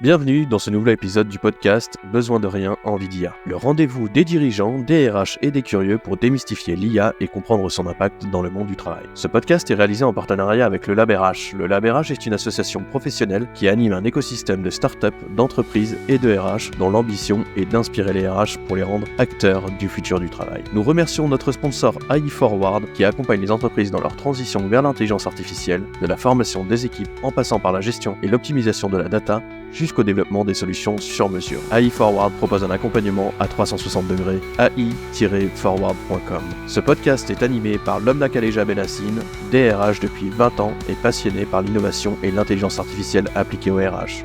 Bienvenue dans ce nouvel épisode du podcast Besoin de rien, envie d'IA. Le rendez-vous des dirigeants, des RH et des curieux pour démystifier l'IA et comprendre son impact dans le monde du travail. Ce podcast est réalisé en partenariat avec le Lab RH. Le Lab RH est une association professionnelle qui anime un écosystème de start-up, d'entreprises et de RH dont l'ambition est d'inspirer les RH pour les rendre acteurs du futur du travail. Nous remercions notre sponsor AI Forward qui accompagne les entreprises dans leur transition vers l'intelligence artificielle, de la formation des équipes en passant par la gestion et l'optimisation de la data, jusqu'au développement des solutions sur mesure. AI Forward propose un accompagnement à 360 degrés, ai-forward.com. Ce podcast est animé par Lomna Kaleja Benassine, DRH depuis 20 ans et passionné par l'innovation et l'intelligence artificielle appliquée au RH.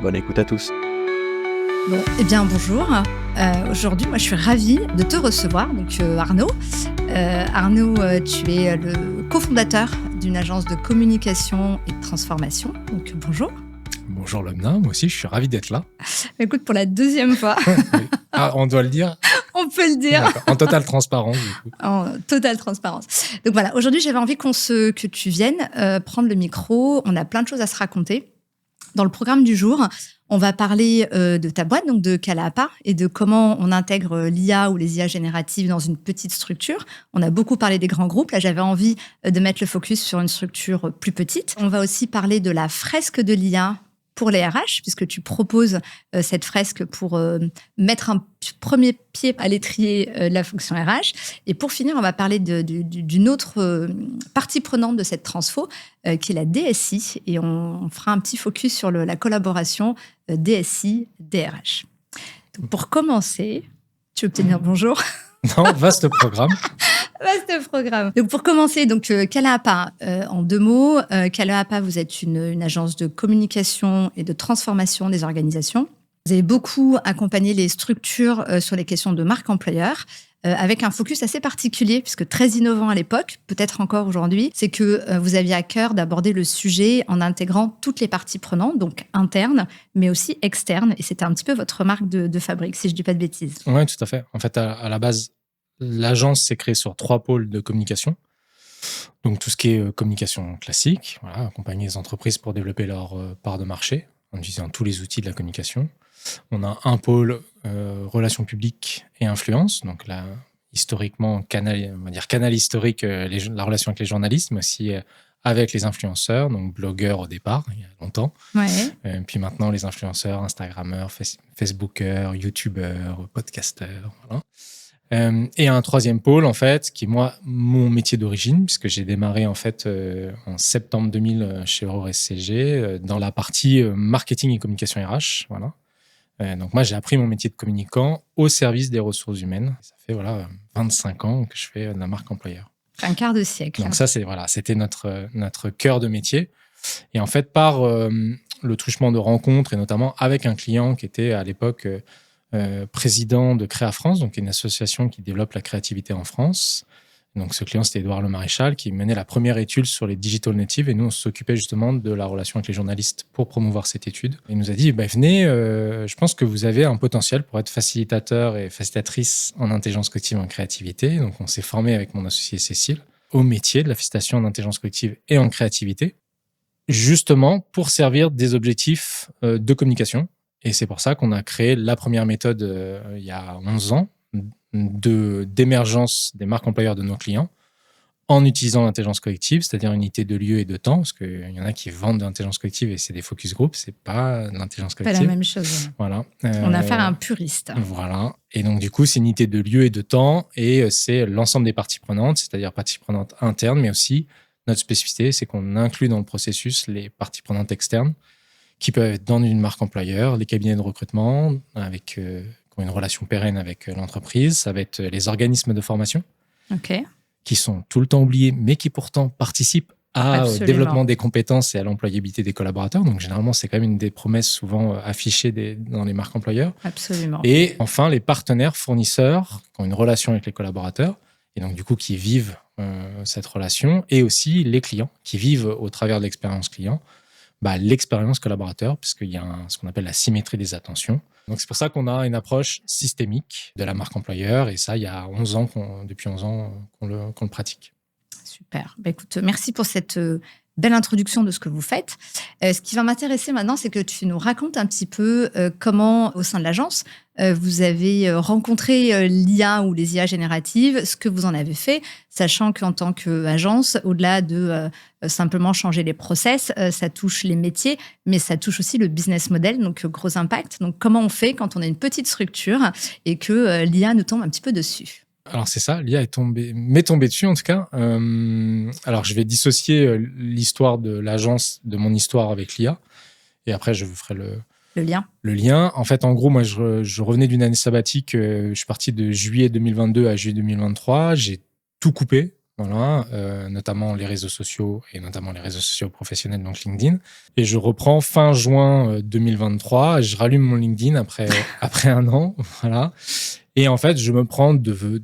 Bonne écoute à tous. Bon, eh bien bonjour. Aujourd'hui, moi je suis ravie de te recevoir, donc Arnaud. Arnaud, tu es le cofondateur d'une agence de communication et de transformation, donc bonjour. Bonjour Lomna, moi aussi je suis ravi d'être là. Écoute, pour la deuxième fois. Ah, on doit le dire? On peut le dire. D'accord. En totale transparence, du coup. En totale transparence. Donc voilà, aujourd'hui j'avais envie que tu viennes prendre le micro. On a plein de choses à se raconter. Dans le programme du jour, on va parler de ta boîte, donc de Calaapa, et de comment on intègre l'IA ou les IA génératives dans une petite structure. On a beaucoup parlé des grands groupes. Là, j'avais envie de mettre le focus sur une structure plus petite. On va aussi parler de la fresque de l'IA pour les RH, puisque tu proposes cette fresque pour mettre un premier pied à l'étrier de la fonction RH. Et pour finir, on va parler d'une autre partie prenante de cette transfo, qui est la DSI. Et on fera un petit focus sur la collaboration DSI-DRH. Donc pour commencer, tu veux obtenir bonjour? Non, vaste programme. Vaste programme. Donc pour commencer, Calaapa, en deux mots. Calaapa, vous êtes une agence de communication et de transformation des organisations. Vous avez beaucoup accompagné les structures sur les questions de marque employeur, avec un focus assez particulier, puisque très innovant à l'époque, peut-être encore aujourd'hui, c'est que vous aviez à cœur d'aborder le sujet en intégrant toutes les parties prenantes, donc internes, mais aussi externes. Et c'était un petit peu votre marque de fabrique, si je ne dis pas de bêtises. Oui, tout à fait. En fait, à la base, l'agence s'est créée sur 3 pôles de communication. Donc, tout ce qui est communication classique, voilà, accompagner les entreprises pour développer leur part de marché en utilisant tous les outils de la communication. On a un pôle relations publiques et influence. Donc là, historiquement, canal historique, la relation avec les journalistes, mais aussi avec les influenceurs, donc blogueurs au départ, il y a longtemps. Ouais. Puis maintenant, les influenceurs, Instagrammeurs, Facebookers, YouTubeurs, podcasteurs, voilà. Et un troisième pôle, en fait, qui est mon métier d'origine, puisque j'ai démarré en fait en septembre 2000 chez Aurore SCG dans la partie marketing et communication RH, voilà. Donc moi, j'ai appris mon métier de communicant au service des ressources humaines. Ça fait 25 ans que je fais de la marque employeur. Un quart de siècle. Donc ça, c'était notre cœur de métier. Et en fait, par le truchement de rencontres, et notamment avec un client qui était à l'époque président de Créa France, donc une association qui développe la créativité en France. Donc ce client, c'était Édouard Le Maréchal, qui menait la première étude sur les digital natives, et nous, on s'occupait justement de la relation avec les journalistes pour promouvoir cette étude. Il nous a dit, venez, je pense que vous avez un potentiel pour être facilitateur et facilitatrice en intelligence collective et en créativité. Donc on s'est formé avec mon associé Cécile au métier de la facilitation en intelligence collective et en créativité, justement pour servir des objectifs de communication. Et c'est pour ça qu'on a créé la première méthode il y a 11 ans d'émergence des marques employeurs de nos clients en utilisant l'intelligence collective, c'est-à-dire une unité de lieu et de temps, parce qu'il y en a qui vendent de l'intelligence collective et c'est des focus group, c'est pas de l'intelligence collective. Pas la même chose. Voilà. On a affaire à un puriste. Voilà. Et donc, du coup, c'est une unité de lieu et de temps et c'est l'ensemble des parties prenantes, c'est-à-dire parties prenantes internes, mais aussi notre spécificité, c'est qu'on inclut dans le processus les parties prenantes externes qui peuvent être dans une marque employeur, les cabinets de recrutement qui ont une relation pérenne avec l'entreprise, ça va être les organismes de formation, qui sont tout le temps oubliés, mais qui pourtant participent au développement des compétences et à l'employabilité des collaborateurs. Donc, généralement, c'est quand même une des promesses souvent affichées dans les marques employeurs. Absolument. Et enfin, les partenaires fournisseurs qui ont une relation avec les collaborateurs et donc, du coup, qui vivent cette relation, et aussi les clients qui vivent au travers de l'expérience client l'expérience collaborateur, puisqu'il y a ce qu'on appelle la symétrie des attentions. Donc, c'est pour ça qu'on a une approche systémique de la marque employeur, et ça, il y a depuis 11 ans qu'on le pratique. Super. Écoute, merci pour cette belle introduction de ce que vous faites. Ce qui va m'intéresser maintenant, c'est que tu nous racontes un petit peu comment, au sein de l'agence, vous avez rencontré l'IA ou les IA génératives, ce que vous en avez fait, sachant qu'en tant qu'agence, au-delà de simplement changer les process, ça touche les métiers, mais ça touche aussi le business model, donc gros impact. Donc, comment on fait quand on a une petite structure et que l'IA nous tombe un petit peu dessus? Alors c'est ça, l'IA m'est tombée dessus en tout cas. Alors je vais dissocier l'histoire de l'agence de mon histoire avec l'IA, et après je vous ferai Le lien. le lien. En fait, en gros, moi je revenais d'une année sabbatique. Je suis parti de juillet 2022 à juillet 2023. J'ai tout coupé, voilà, notamment les réseaux sociaux et notamment les réseaux sociaux professionnels, donc LinkedIn. Et je reprends fin juin 2023. Je rallume mon LinkedIn après un an, voilà. Et en fait, je me prends de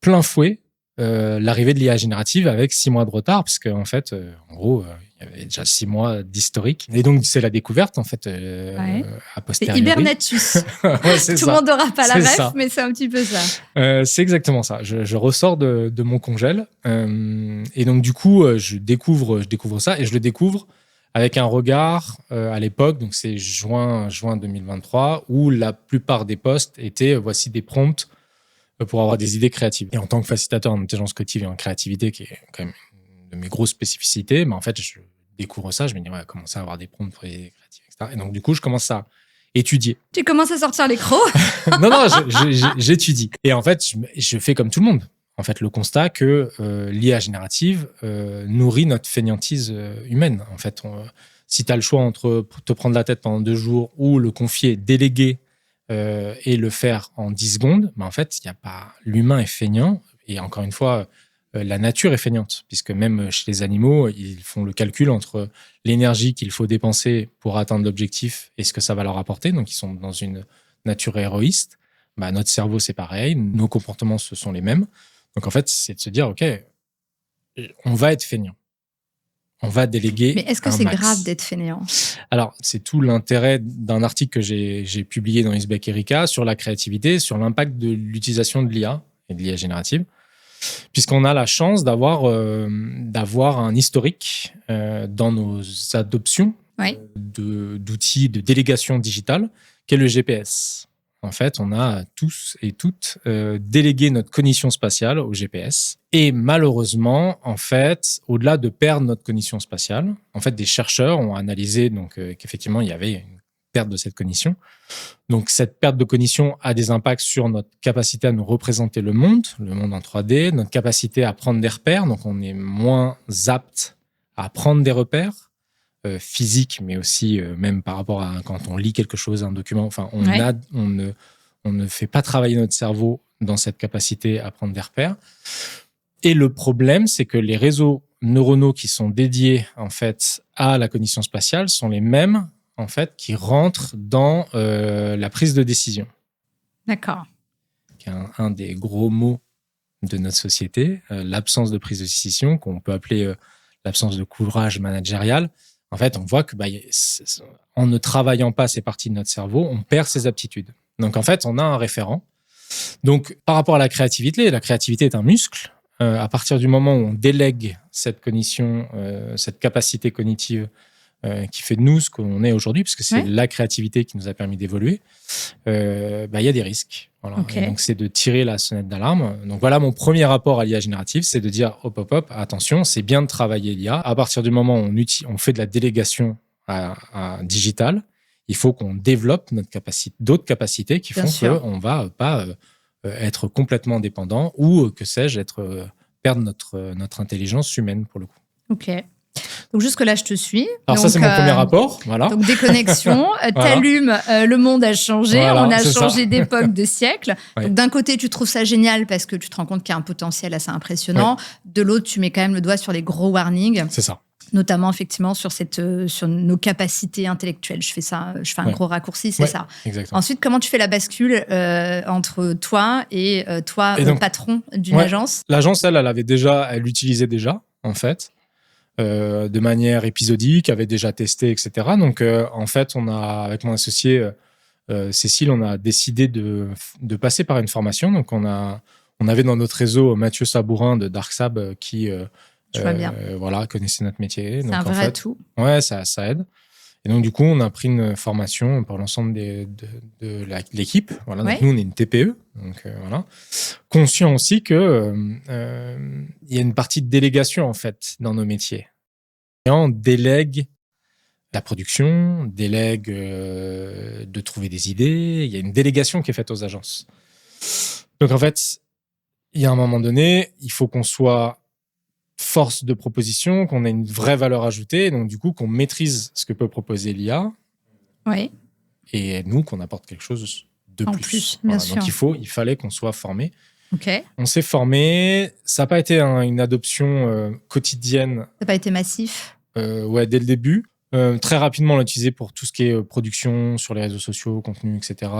plein fouet l'arrivée de l'IA générative avec 6 mois de retard, parce qu'en fait, en gros, il y avait déjà 6 mois d'historique. Et donc, c'est la découverte, en fait, a posteriori. C'est Hibernatus. Ouais, c'est Tout ça. le monde n'aura pas la C'est ref, ça. mais c'est un petit peu ça. C'est exactement ça. Je ressors de mon congèle. Et donc, du coup, je découvre ça, et je le découvre avec un regard à l'époque, donc c'est juin 2023, où la plupart des posts étaient voici des prompts pour avoir des idées créatives. Et en tant que facilitateur en intelligence collective et en créativité, qui est quand même une de mes grosses spécificités, mais en fait, je découvre ça, je me dis, ouais, commencer à avoir des prompts pour les idées créatives, etc. Et donc, du coup, je commence à étudier. Tu commences à sortir les crocs. Non, j'étudie. Et en fait, je fais comme tout le monde. En fait, le constat que l'IA générative nourrit notre fainéantise humaine. En fait, si tu as le choix entre te prendre la tête pendant 2 jours ou le confier, déléguer et le faire en 10 secondes, en fait, il y a pas. L'humain est feignant. Et encore une fois, la nature est feignante, puisque même chez les animaux, ils font le calcul entre l'énergie qu'il faut dépenser pour atteindre l'objectif et ce que ça va leur apporter. Donc, ils sont dans une nature héroïste. Notre cerveau, c'est pareil. Nos comportements, ce sont les mêmes. Donc, en fait, c'est de se dire, OK, on va être feignant. On va déléguer. Mais est-ce que c'est grave d'être fainéant? Alors, c'est tout l'intérêt d'un article que j'ai publié dans Isbeck Erika sur la créativité, sur l'impact de l'utilisation de l'IA et de l'IA générative, puisqu'on a la chance d'avoir un historique dans nos adoptions d'outils de délégation digitale, qu'est le GPS. En fait, on a tous et toutes délégué notre cognition spatiale au GPS. Et malheureusement, en fait, au-delà de perdre notre cognition spatiale, en fait, des chercheurs ont analysé qu'effectivement, il y avait une perte de cette cognition. Donc, cette perte de cognition a des impacts sur notre capacité à nous représenter le monde en 3D, notre capacité à prendre des repères. Donc, on est moins apte à prendre des repères physique, mais aussi même par rapport à quand on lit quelque chose, un document. Enfin, on ne fait pas travailler notre cerveau dans cette capacité à prendre des repères. Et le problème, c'est que les réseaux neuronaux qui sont dédiés en fait à la cognition spatiale sont les mêmes en fait qui rentrent dans la prise de décision. D'accord. Qui est un des gros mots de notre société, l'absence de prise de décision, qu'on peut appeler l'absence de courage managérial. En fait, on voit que en ne travaillant pas ces parties de notre cerveau, on perd ses aptitudes. Donc, en fait, on a un référent. Donc, par rapport à la créativité est un muscle. À partir du moment où on délègue cette cognition, cette capacité cognitive qui fait de nous ce qu'on est aujourd'hui, parce que c'est la créativité qui nous a permis d'évoluer, il y a des risques. Voilà. Okay. Donc, c'est de tirer la sonnette d'alarme. Donc, voilà mon premier rapport à l'IA générative, c'est de dire hop, attention, c'est bien de travailler l'IA. À partir du moment où on fait de la délégation à digital, il faut qu'on développe d'autres capacités qui font qu'on ne va pas être complètement dépendant ou, que sais-je, perdre notre intelligence humaine pour le coup. Ok. Donc jusque-là, je te suis. Alors donc, ça, c'est mon premier rapport. Voilà. Donc déconnexion, t'allumes, le monde a changé, voilà, on a changé d'époque, de siècle. Ouais. Donc d'un côté, tu trouves ça génial parce que tu te rends compte qu'il y a un potentiel assez impressionnant. Ouais. De l'autre, tu mets quand même le doigt sur les gros warnings. C'est ça. Notamment effectivement sur nos capacités intellectuelles. Je fais un gros raccourci, c'est ça. Exactement. Ensuite, comment tu fais la bascule entre toi et toi, le patron d'une agence? L'agence, elle l'utilisait déjà, en fait. De manière épisodique, avait déjà testé, etc. Donc, en fait, avec mon associé Cécile, on a décidé de passer par une formation. Donc, on avait dans notre réseau Mathieu Sabourin de DarkSab qui Je vois bien. Voilà, connaissez notre métier. C'est Donc, un en vrai fait, atout. ouais, ça aide. Et donc, du coup, on a pris une formation pour l'ensemble de l'équipe. Voilà, donc Ouais. nous, on est une TPE. Donc, voilà. Conscient aussi que il y a une partie de délégation, en fait, dans nos métiers. Et on délègue la production, délègue de trouver des idées. Il y a une délégation qui est faite aux agences. Donc, en fait, il y a un moment donné, il faut qu'on soit force de proposition, qu'on ait une vraie valeur ajoutée, donc du coup qu'on maîtrise ce que peut proposer l'IA, Oui, et nous qu'on apporte quelque chose de en plus. plus, bien Voilà, sûr. donc il fallait qu'on soit formé. Ok. Ça On s'est formé, ça n'a pas été une adoption quotidienne, n'a pas été massif. ouais, dès le début. Très rapidement, on l'a utilisé pour tout ce qui est production sur les réseaux sociaux, contenu, etc.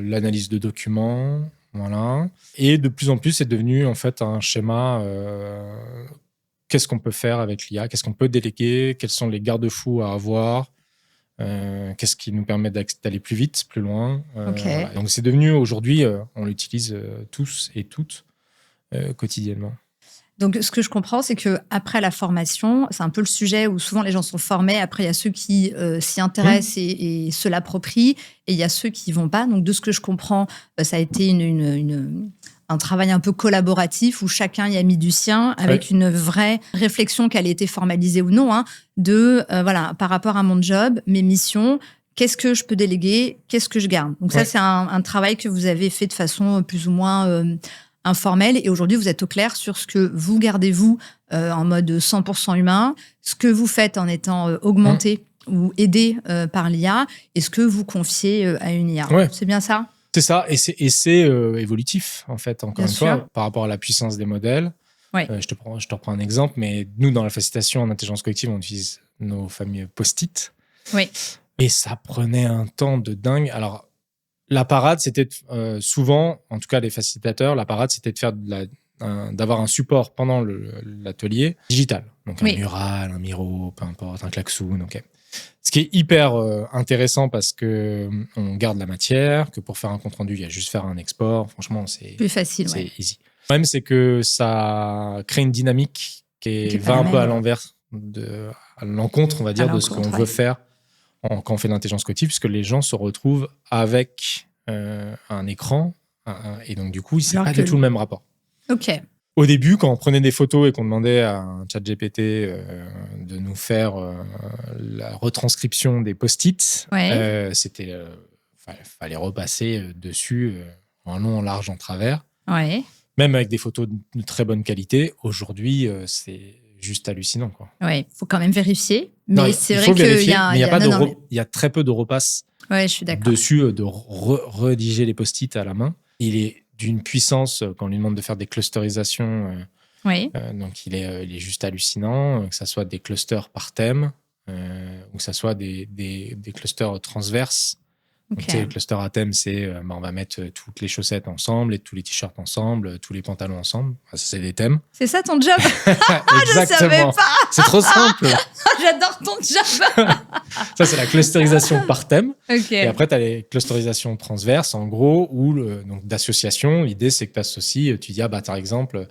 L'analyse de documents, voilà. Et de plus en plus, c'est devenu en fait un schéma. Qu'est-ce qu'on peut faire avec l'IA? Qu'est-ce qu'on peut déléguer? Quels sont les garde-fous à avoir? Qu'est-ce qui nous permet d'aller plus vite, plus loin? Ok. Voilà. Donc c'est devenu aujourd'hui, on l'utilise tous et toutes quotidiennement. Donc, ce que je comprends, c'est que après la formation, c'est un peu le sujet où souvent les gens sont formés. Après, il y a ceux qui s'y intéressent et se l'approprient, et il y a ceux qui vont pas. Donc, de ce que je comprends, ça a été un travail un peu collaboratif où chacun y a mis du sien avec une vraie réflexion qu'elle ait été formalisée ou non, voilà, par rapport à mon job, mes missions. Qu'est-ce que je peux déléguer? Qu'est-ce que je garde? Donc ça, c'est un travail que vous avez fait de façon plus ou moins informelle. Et aujourd'hui, vous êtes au clair sur ce que vous gardez, vous, en mode 100% humain, ce que vous faites en étant augmenté ou aidé par l'IA, et ce que vous confiez à une IA. Ouais. C'est bien ça? C'est ça, et c'est évolutif, en fait, encore Bien une fois, sûr. par rapport à la puissance des modèles. Ouais. Je te reprends un exemple, mais nous, dans la facilitation en intelligence collective, on utilise nos fameux post-it. Oui. Et ça prenait un temps de dingue. Alors, la parade, c'était souvent, en tout cas les facilitateurs, la parade, c'était de faire d'avoir un support pendant l'atelier digital. Donc un mural, un miro, peu importe, un klaxoon, ok. Ce qui est hyper intéressant parce que on garde la matière, que pour faire un compte-rendu, il y a juste faire un export. Franchement, c'est plus facile. C'est easy. Le problème, c'est que ça crée une dynamique qui va un peu à l'envers, à l'encontre, on va dire, de ce qu'on veut faire quand on fait de l'intelligence collective, puisque les gens se retrouvent avec un écran, et donc du coup, c'est pas du tout le même rapport. Ok. Au début, quand on prenait des photos et qu'on demandait à un chat GPT de nous faire la retranscription des post-it, c'était fallait repasser dessus en long, en large, en travers. Ouais. Même avec des photos de très bonne qualité, aujourd'hui, c'est juste hallucinant, quoi. Ouais, faut quand même vérifier. Mais c'est vrai qu'il y a très peu de repasse dessus, de rédiger les post-it à la main. Il est d'une puissance, quand on lui demande de faire des clusterisations, donc il est juste hallucinant, que ça soit des clusters par thème, ou que ça soit des clusters transverses. Donc, tu sais, le cluster à thème, c'est on va mettre toutes les chaussettes ensemble, et tous les t-shirts ensemble, tous les pantalons ensemble. Ça, c'est des thèmes. C'est ça ton job? Exactement. Je savais pas. C'est trop simple. J'adore ton job. Ça, c'est la clusterisation par thème. Okay. Et après, tu as les clusterisations transverses, en gros, ou donc d'association. L'idée, c'est que tu associes, tu dis, par exemple,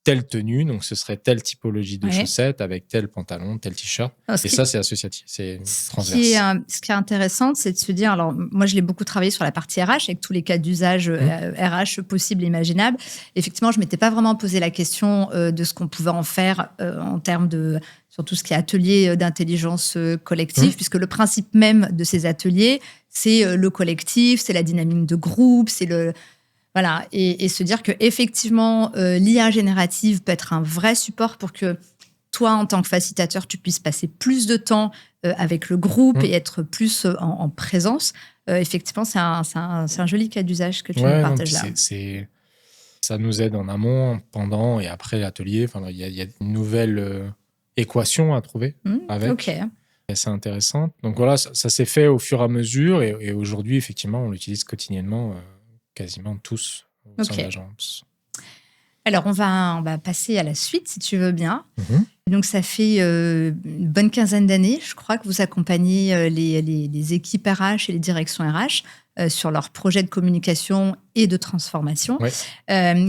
telle tenue, donc ce serait telle typologie de chaussettes avec tel pantalon, tel t-shirt. Et ça, c'est associatif, c'est transverse. Ce qui est intéressant, c'est de se dire, alors moi, je l'ai beaucoup travaillé sur la partie RH, avec tous les cas d'usage RH possibles et imaginables. Effectivement, je ne m'étais pas vraiment posé la question de ce qu'on pouvait en faire en termes de, sur tout ce qui est atelier d'intelligence collective, puisque le principe même de ces ateliers, c'est le collectif, c'est la dynamique de groupe, c'est le... Voilà, et se dire qu'effectivement, l'IA générative peut être un vrai support pour que toi, en tant que facilitateur, tu puisses passer plus de temps avec le groupe et être plus en présence. Effectivement, c'est un joli cas d'usage que tu nous partages là. Ça nous aide en amont, pendant et après l'atelier. Enfin, il y a une nouvelle équation à trouver avec. Ok. C'est intéressant. Donc voilà, ça s'est fait au fur et à mesure, et aujourd'hui, effectivement, on l'utilise quotidiennement. Quasiment tous au sein de l'agence. Alors, on va passer à la suite, si tu veux bien. Mhm. Donc, ça fait une bonne quinzaine d'années, je crois, que vous accompagnez les équipes RH et les directions RH sur leurs projets de communication et de transformation. Ouais.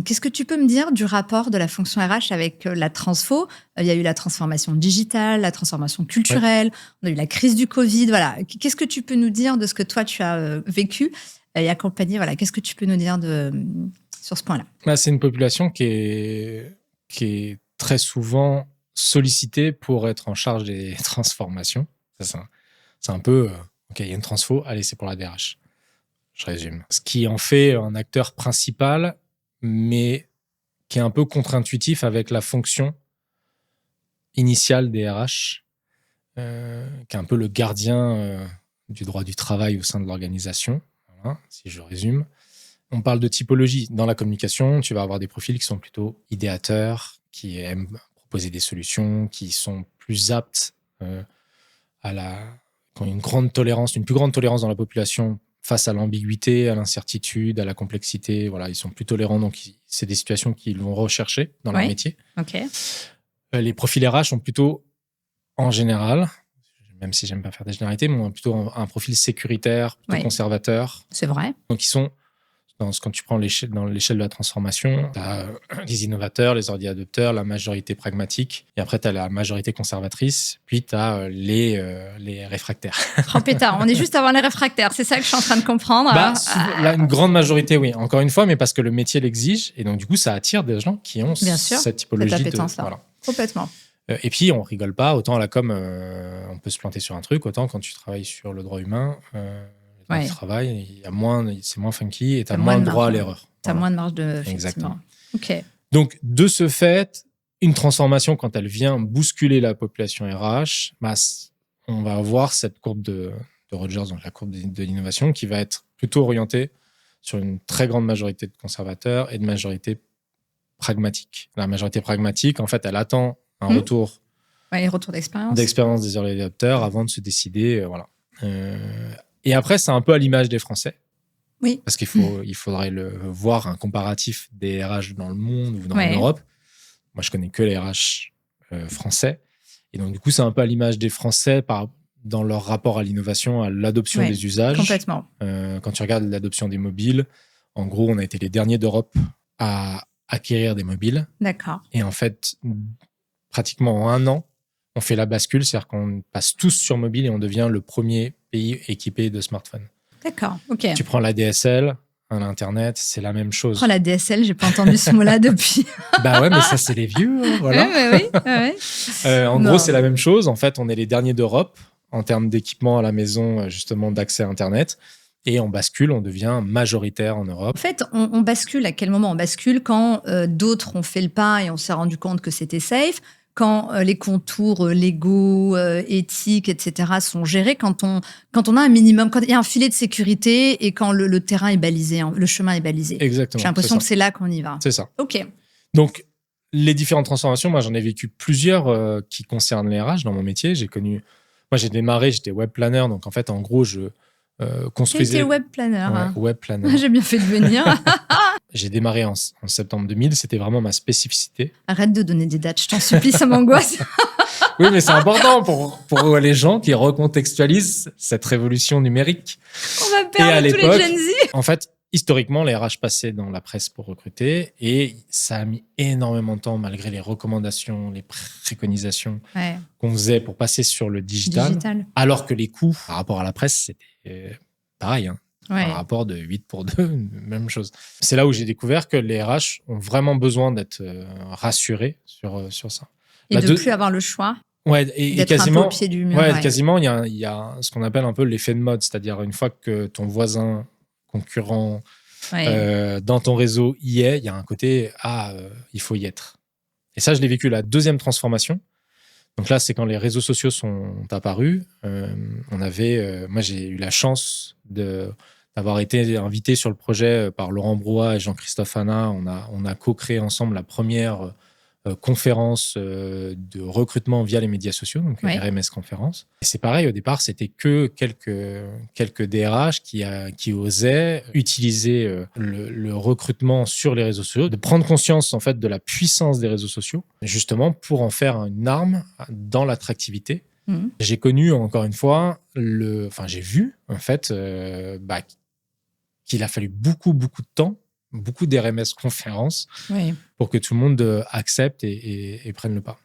Qu'est-ce que tu peux me dire du rapport de la fonction RH avec la transfo? Il y a eu la transformation digitale, la transformation culturelle, on a eu la crise du Covid. Voilà. Qu'est-ce que tu peux nous dire de ce que toi, tu as vécu et accompagné? Voilà. Qu'est-ce que tu peux nous dire sur ce point-là? C'est une population qui est très souvent sollicitée pour être en charge des transformations. Ça, c'est un peu, OK, il y a une transfo, allez, c'est pour la DRH. Je résume. Ce qui en fait un acteur principal, mais qui est un peu contre-intuitif avec la fonction initiale des RH, qui est un peu le gardien du droit du travail au sein de l'organisation. Voilà, si je résume. On parle de typologie. Dans la communication, tu vas avoir des profils qui sont plutôt idéateurs, qui aiment proposer des solutions, qui sont plus aptes qui ont une plus grande tolérance dans la population face à l'ambiguïté, à l'incertitude, à la complexité. Voilà, ils sont plus tolérants, donc c'est des situations qu'ils vont rechercher dans leur métier. Ok. Les profils RH sont plutôt, en général, même si j'aime pas faire des généralités, mais ont plutôt un profil sécuritaire, plutôt conservateur. C'est vrai. Donc ils sont quand tu prends dans l'échelle de la transformation, tu as les innovateurs, les early adopteurs, la majorité pragmatique, et après tu as la majorité conservatrice, puis tu as les réfractaires. Oh pétard, on est juste avant les réfractaires, c'est ça que je suis en train de comprendre. Là, une grande majorité, oui, encore une fois, mais parce que le métier l'exige, et donc du coup ça attire des gens qui ont cette typologie appétence-là. Voilà. Complètement. Et puis on rigole pas, autant à la com, on peut se planter sur un truc, autant quand tu travailles sur le droit humain. Du travail, c'est moins funky et tu as moins de droit à l'erreur. Tu as moins de marge de... Exactement. Ok. Donc, de ce fait, une transformation, quand elle vient bousculer la population RH, on va avoir cette courbe de Rogers, donc la courbe de l'innovation, qui va être plutôt orientée sur une très grande majorité de conservateurs et de majorité pragmatique. La majorité pragmatique, en fait, elle attend un retour d'expérience des early adopters avant de se décider. Voilà. Et après, c'est un peu à l'image des Français. Oui. Parce il faudrait voir un comparatif des RH dans le monde ou dans l'Europe. Moi, je connais que les RH français. Et donc, du coup, c'est un peu à l'image des Français dans leur rapport à l'innovation, à l'adoption des usages. Complètement. Quand tu regardes l'adoption des mobiles, en gros, on a été les derniers d'Europe à acquérir des mobiles. D'accord. Et en fait, pratiquement en 1 an, on fait la bascule, c'est-à-dire qu'on passe tous sur mobile et on devient le premier pays équipé de smartphones. D'accord, ok. Tu prends la DSL, l'Internet, c'est la même chose. Oh, la DSL, j'ai pas entendu ce mot-là depuis. Bah ouais, mais ça, c'est les vieux, voilà. En gros, c'est la même chose. En fait, on est les derniers d'Europe en termes d'équipement à la maison, justement, d'accès à Internet. Et on bascule, on devient majoritaire en Europe. En fait, on bascule à quel moment? On bascule quand d'autres ont fait le pas et on s'est rendu compte que c'était safe, quand les contours légaux, éthiques, etc. sont gérés, quand on a un minimum, quand il y a un filet de sécurité et quand le terrain est balisé, le chemin est balisé. Exactement. J'ai l'impression que c'est là qu'on y va. C'est ça. Ok. Donc, les différentes transformations, moi, j'en ai vécu plusieurs qui concernent les RH dans mon métier. Moi, j'ai démarré, j'étais web planner, donc en fait, en gros, je construisais... T'étais web planner. Web planner. J'ai bien fait de venir. J'ai démarré en septembre 2000, c'était vraiment ma spécificité. Arrête de donner des dates, je t'en supplie, ça m'angoisse. Oui, mais c'est important pour les gens qui recontextualisent cette révolution numérique. On va perdre tous les Gen Z. En fait, historiquement, les RH passaient dans la presse pour recruter et ça a mis énormément de temps, malgré les recommandations, les préconisations qu'on faisait pour passer sur le digital. Alors que les coûts par rapport à la presse, c'était pareil. Un rapport de 8 pour 2, même chose. C'est là où j'ai découvert que les RH ont vraiment besoin d'être rassurés sur ça. Et de plus avoir le choix. Ouais, et d'être quasiment, un peu au pied du mur. Quasiment, il y a ce qu'on appelle un peu l'effet de mode, c'est-à-dire une fois que ton concurrent dans ton réseau y est, il y a un côté il faut y être. Et ça, je l'ai vécu la deuxième transformation. Donc là, c'est quand les réseaux sociaux sont apparus. Moi, j'ai eu la chance d'avoir été invité sur le projet par Laurent Brouat et Jean-Christophe Hanna. On a co-créé ensemble la première conférences de recrutement via les médias sociaux, donc RMS Conférences. Et c'est pareil, au départ, c'était que quelques DRH qui osaient utiliser le recrutement sur les réseaux sociaux, de prendre conscience en fait de la puissance des réseaux sociaux, justement pour en faire une arme dans l'attractivité. J'ai connu, encore une fois, j'ai vu en fait qu'il a fallu beaucoup de temps, beaucoup d'RMS conférences pour que tout le monde accepte et prenne le pas.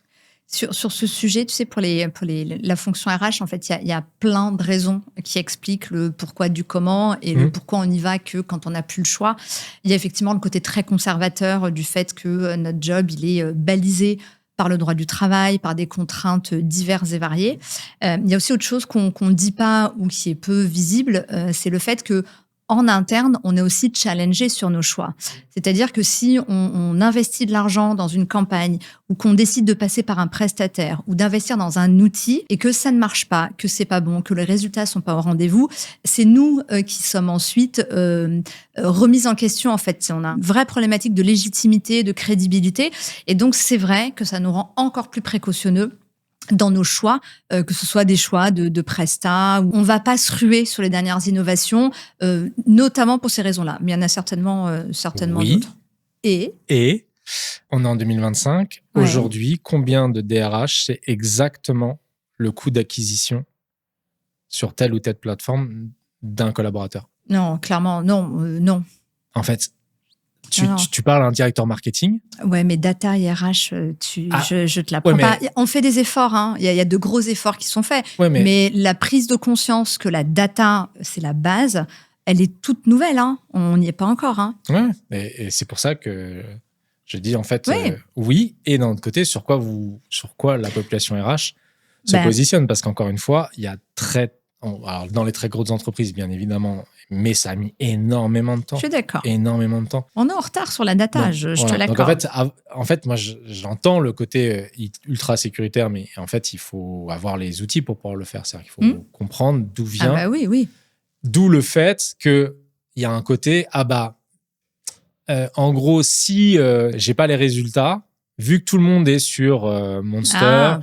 Sur ce sujet, tu sais, pour la fonction RH, en fait, il y a plein de raisons qui expliquent le pourquoi du comment et le pourquoi on n'y va que quand on n'a plus le choix. Il y a effectivement le côté très conservateur du fait que notre job, il est balisé par le droit du travail, par des contraintes diverses et variées. Il y a aussi autre chose qu'on ne dit pas ou qui est peu visible, c'est le fait que en interne, on est aussi challengé sur nos choix. C'est-à-dire que si on investit de l'argent dans une campagne ou qu'on décide de passer par un prestataire ou d'investir dans un outil et que ça ne marche pas, que c'est pas bon, que les résultats sont pas au rendez-vous, c'est nous qui sommes ensuite remis en question. En fait, on a une vraie problématique de légitimité, de crédibilité. Et donc, c'est vrai que ça nous rend encore plus précautionneux dans nos choix, que ce soit des choix de prestat, où on va pas se ruer sur les dernières innovations, notamment pour ces raisons-là. Mais il y en a certainement d'autres. Et on est en 2025. Ouais. Aujourd'hui, combien de DRH c'est exactement le coût d'acquisition sur telle ou telle plateforme d'un collaborateur? Non, clairement, non. En fait, tu parles à un directeur marketing. Ouais, mais data et RH, je te l'apprends pas. On fait des efforts, hein. Il y a de gros efforts qui sont faits. Ouais, mais la prise de conscience que la data, c'est la base, elle est toute nouvelle, hein. On n'y est pas encore, hein. Ouais, et c'est pour ça que je dis en fait oui. Et d'un autre côté, sur quoi la population RH se positionne, parce qu'encore une fois, il y a alors, dans les très grosses entreprises, bien évidemment, mais ça a mis énormément de temps. Je suis d'accord. Énormément de temps. On est en retard sur la data, donc, je te l'accorde. Donc en fait, moi, j'entends le côté ultra sécuritaire, mais en fait, il faut avoir les outils pour pouvoir le faire. C'est-à-dire qu'il faut comprendre d'où vient. Ah bah oui. D'où le fait qu'il y a un côté, en gros, si j'ai pas les résultats, vu que tout le monde est sur Monster,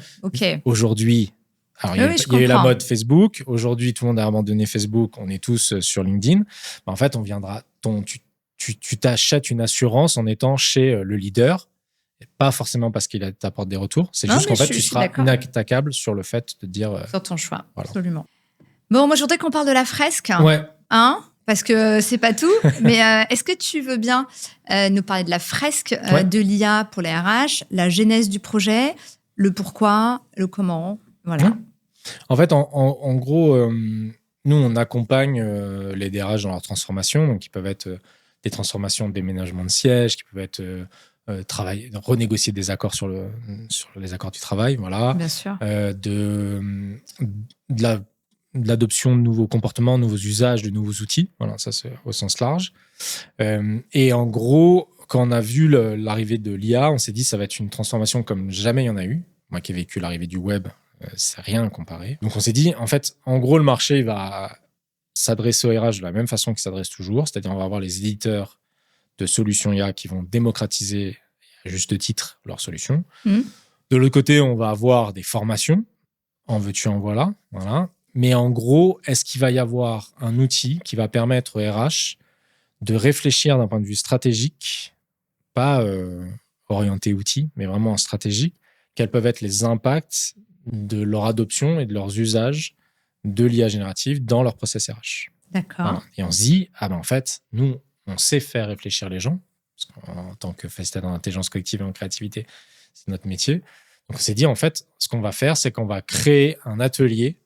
aujourd'hui. Alors, il y a eu la mode Facebook. Aujourd'hui, tout le monde a abandonné Facebook. On est tous sur LinkedIn. En fait, on viendra. Tu t'achètes une assurance en étant chez le leader, et pas forcément parce qu'il t'apporte des retours. C'est juste qu'en fait, tu seras inattaquable sur le fait de dire. Sur ton choix, voilà. Absolument. Bon, moi, je voudrais qu'on parle de la fresque. Ouais. Hein, parce que c'est pas tout. Mais est-ce que tu veux bien nous parler de la fresque de l'IA pour les RH, la genèse du projet, le pourquoi, le comment? Voilà. En fait, en gros, nous, on accompagne les DRH dans leur transformation, donc qui peuvent être des transformations de déménagement de siège, qui peuvent être renégocier des accords sur les accords du travail, voilà. Bien sûr. De l'adoption de nouveaux comportements, nouveaux usages, de nouveaux outils, voilà, ça c'est au sens large. Et en gros, quand on a vu l'arrivée de l'IA, on s'est dit ça va être une transformation comme jamais il y en a eu. Moi qui ai vécu l'arrivée du web, c'est rien comparé. Donc on s'est dit, en fait, en gros, le marché va s'adresser au RH de la même façon qu'il s'adresse toujours, c'est-à-dire on va avoir les éditeurs de solutions IA qui vont démocratiser à juste titre leurs solutions. De l'autre côté, on va avoir des formations, en veux-tu, en voilà. Mais en gros, est-ce qu'il va y avoir un outil qui va permettre au RH de réfléchir d'un point de vue stratégique, pas orienté outil, mais vraiment stratégique, quels peuvent être les impacts de leur adoption et de leurs usages de l'IA générative dans leur process RH. D'accord. Voilà. Et on se dit, en fait, nous, on sait faire réfléchir les gens, parce qu'en tant que facilitateur en intelligence collective et en créativité, c'est notre métier. Donc on s'est dit, en fait, ce qu'on va faire, c'est qu'on va créer un atelier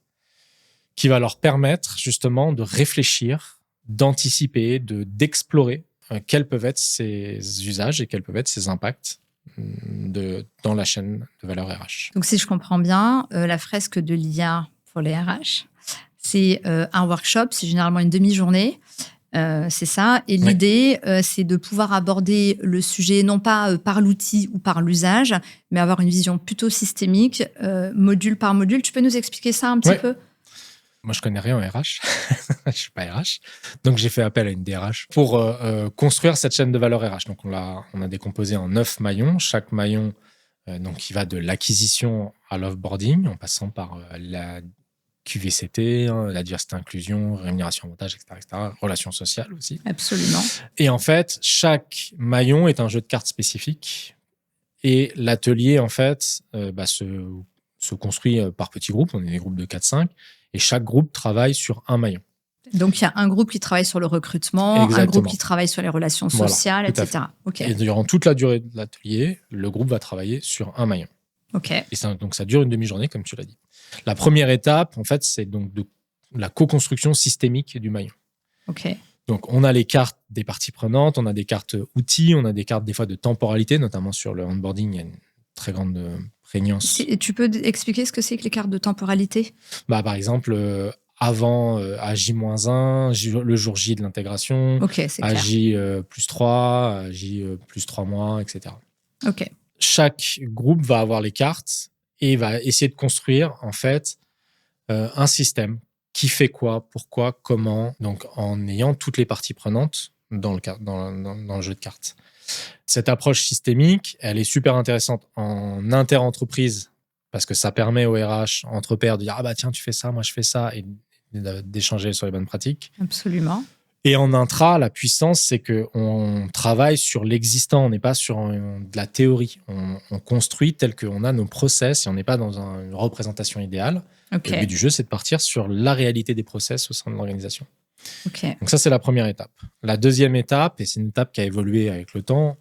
qui va leur permettre justement de réfléchir, d'anticiper, d'explorer quels peuvent être ces usages et quels peuvent être ces impacts dans la chaîne de valeur RH. Donc, si je comprends bien, la fresque de l'IA pour les RH, c'est un workshop, c'est généralement une demi-journée, c'est ça. Et l'idée, c'est de pouvoir aborder le sujet, non pas par l'outil ou par l'usage, mais avoir une vision plutôt systémique, module par module. Tu peux nous expliquer ça un petit peu ? Moi, je connais rien en RH. Je suis pas RH. Donc, j'ai fait appel à une DRH pour construire cette chaîne de valeur RH. Donc, on a décomposé en 9 maillons. Chaque maillon donc qui va de l'acquisition à l'offboarding, en passant par la QVCT, la diversité inclusion, rémunération avantage, etc., relations sociales aussi. Absolument. Et en fait, chaque maillon est un jeu de cartes spécifique. Et l'atelier, en fait, se construit par petits groupes. On est des groupes de 4-5. Et chaque groupe travaille sur un maillon. Donc, il y a un groupe qui travaille sur le recrutement, Exactement. un groupe qui travaille sur les relations sociales, Voilà, etc. Okay. Et durant toute la durée de l'atelier, le groupe va travailler sur un maillon. Okay. Et donc, ça dure une demi-journée, comme tu l'as dit. La première étape, en fait, c'est donc de la co-construction systémique du maillon. Okay. Donc, on a les cartes des parties prenantes, on a des cartes outils, on a des cartes des fois de temporalité, notamment sur le onboarding, il y a une très grande prégnance. Tu peux expliquer ce que c'est que les cartes de temporalité ? Par exemple, avant à J-1, le jour J de l'intégration, à J plus 3, à J plus 3 mois, etc. Okay. Chaque groupe va avoir les cartes et va essayer de construire en fait un système. Qui fait quoi, pourquoi, comment, donc en ayant toutes les parties prenantes dans le jeu de cartes. Cette approche systémique, elle est super intéressante en inter-entreprise parce que ça permet aux RH, entre pairs, de dire « Ah bah tiens, tu fais ça, moi je fais ça » et d'échanger sur les bonnes pratiques. Absolument. Et en intra, la puissance, c'est qu'on travaille sur l'existant, on n'est pas sur de la théorie. On construit tel qu'on a nos process et on n'est pas dans une représentation idéale. Okay. Le but du jeu, c'est de partir sur la réalité des process au sein de l'organisation. Okay. Donc ça, c'est la première étape. La deuxième étape, et c'est une étape qui a évolué avec le temps,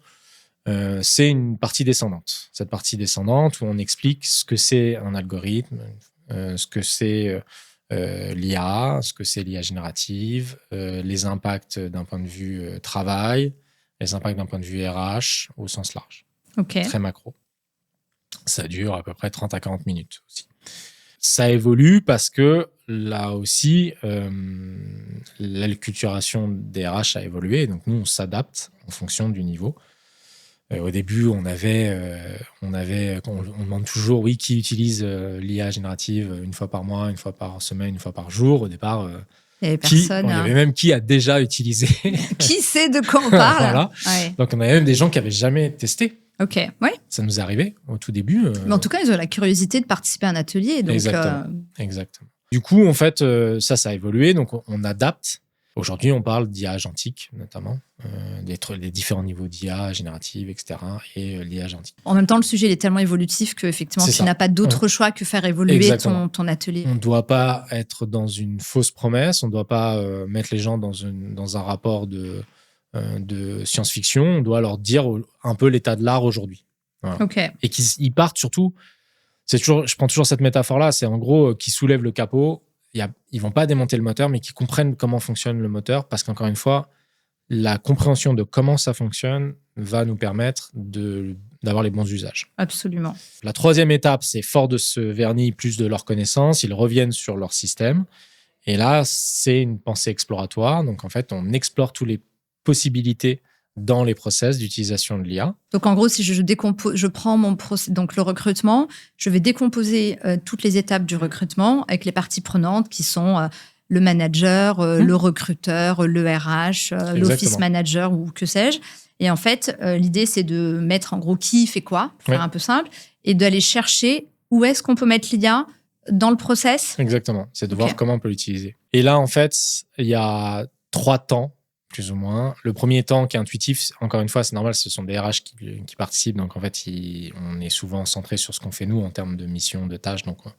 c'est une partie descendante. Cette partie descendante où on explique ce que c'est un algorithme, ce que c'est l'IA, ce que c'est l'IA générative, les impacts d'un point de vue travail, les impacts d'un point de vue RH au sens large. Okay. Très macro. Ça dure à peu près 30 à 40 minutes aussi. Ça évolue parce que là aussi, l'acculturation des RH a évolué. Donc nous, on s'adapte en fonction du niveau. Au début, on demande toujours, oui, qui utilise l'IA générative une fois par mois, une fois par semaine, une fois par jour. Au départ, il y avait personne. Il y avait même qui a déjà utilisé. Qui sait de quoi on parle. Voilà. Ouais. Donc on avait même des gens qui n'avaient jamais testé. Ok, ouais. Ça nous est arrivé au tout début. Mais en tout cas, ils ont la curiosité de participer à un atelier. Donc, Exactement. Du coup, en fait, ça a évolué. Donc, on adapte. Aujourd'hui, on parle d'IA agentique, notamment, des différents niveaux d'IA générative, etc. et l'IA agentique. En même temps, le sujet il est tellement évolutif qu'effectivement, tu n'as pas d'autre choix que faire évoluer ton atelier. On ne doit pas être dans une fausse promesse. On ne doit pas mettre les gens dans un rapport de science-fiction. On doit leur dire un peu l'état de l'art aujourd'hui. Voilà. Okay. Et qu'ils partent surtout... je prends toujours cette métaphore-là, c'est en gros qu'ils soulèvent le capot, ils vont pas démonter le moteur, mais qu'ils comprennent comment fonctionne le moteur, parce qu'encore une fois, la compréhension de comment ça fonctionne va nous permettre d'avoir les bons usages. Absolument. La troisième étape, c'est fort de ce vernis, plus de leur connaissance, ils reviennent sur leur système, et là, c'est une pensée exploratoire, donc en fait, on explore toutes les possibilités dans les process d'utilisation de l'IA. Donc, en gros, si je prends mon process, donc le recrutement, je vais décomposer toutes les étapes du recrutement avec les parties prenantes qui sont le manager, le recruteur, le RH, l'office manager ou que sais-je. Et en fait, l'idée, c'est de mettre en gros qui fait quoi, pour faire un peu simple, et d'aller chercher où est-ce qu'on peut mettre l'IA dans le process. Exactement. C'est de voir comment on peut l'utiliser. Et là, en fait, il y a 3 temps plus ou moins. Le premier temps qui est intuitif, encore une fois, c'est normal, ce sont des RH qui participent. Donc, en fait, on est souvent centré sur ce qu'on fait nous en termes de mission, de tâches. Donc, il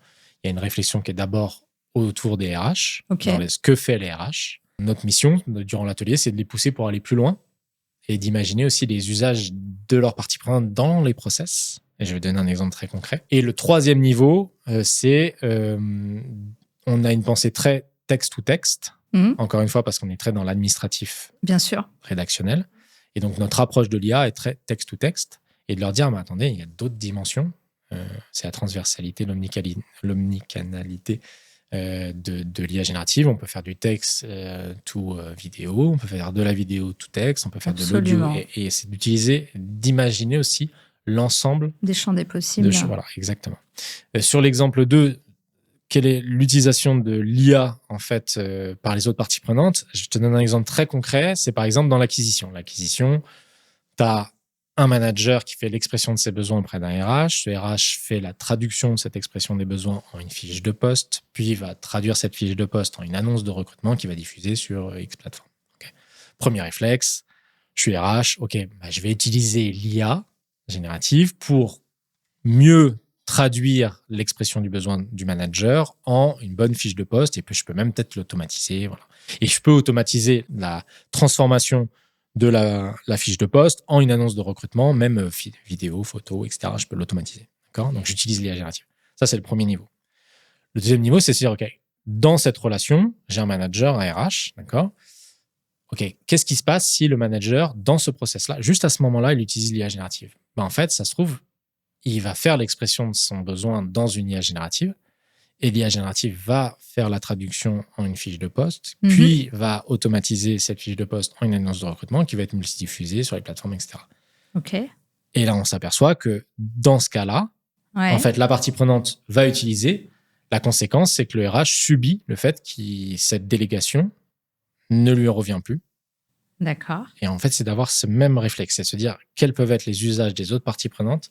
y a une réflexion qui est d'abord autour des RH, dans ce que fait les RH. Notre mission, durant l'atelier, c'est de les pousser pour aller plus loin et d'imaginer aussi les usages de leurs parties prenantes dans les process. Et je vais donner un exemple très concret. Et le troisième niveau, c'est on a une pensée très texte-to-texte. Encore une fois, parce qu'on est très dans l'administratif, bien sûr, rédactionnel. Et donc, notre approche de l'IA est très texte-to-texte. Et de leur dire, mais attendez, il y a d'autres dimensions. C'est la transversalité, l'omnicanalité de l'IA générative. On peut faire du texte to vidéo, on peut faire de la vidéo to texte, on peut faire de l'audio. Et c'est d'imaginer aussi l'ensemble des champs des possibles. Voilà, exactement. Sur l'exemple 2, quelle est l'utilisation de l'IA en fait par les autres parties prenantes? Je te donne un exemple très concret. C'est par exemple dans l'acquisition. L'acquisition, tu as un manager qui fait l'expression de ses besoins auprès d'un RH. Ce RH fait la traduction de cette expression des besoins en une fiche de poste, puis va traduire cette fiche de poste en une annonce de recrutement qui va diffuser sur X plateforme. Okay. Premier réflexe, je suis RH, je vais utiliser l'IA générative pour mieux traduire l'expression du besoin du manager en une bonne fiche de poste, et puis je peux même peut-être l'automatiser. Voilà. Et je peux automatiser la transformation de la fiche de poste en une annonce de recrutement, même vidéo, photo, etc. Je peux l'automatiser. D'accord ? Donc, j'utilise l'IA générative. Ça, c'est le premier niveau. Le deuxième niveau, c'est de se dire, dans cette relation, j'ai un manager, un RH, d'accord ? Qu'est-ce qui se passe si le manager, dans ce process-là, juste à ce moment-là, il utilise l'IA générative ? En fait, ça se trouve, il va faire l'expression de son besoin dans une IA générative, et l'IA générative va faire la traduction en une fiche de poste, puis va automatiser cette fiche de poste en une annonce de recrutement qui va être multidiffusée sur les plateformes, etc. Et là, on s'aperçoit que dans ce cas-là, en fait, la partie prenante va utiliser. La conséquence, c'est que le RH subit le fait que cette délégation ne lui revient plus. D'accord. Et en fait, c'est d'avoir ce même réflexe, c'est de se dire quels peuvent être les usages des autres parties prenantes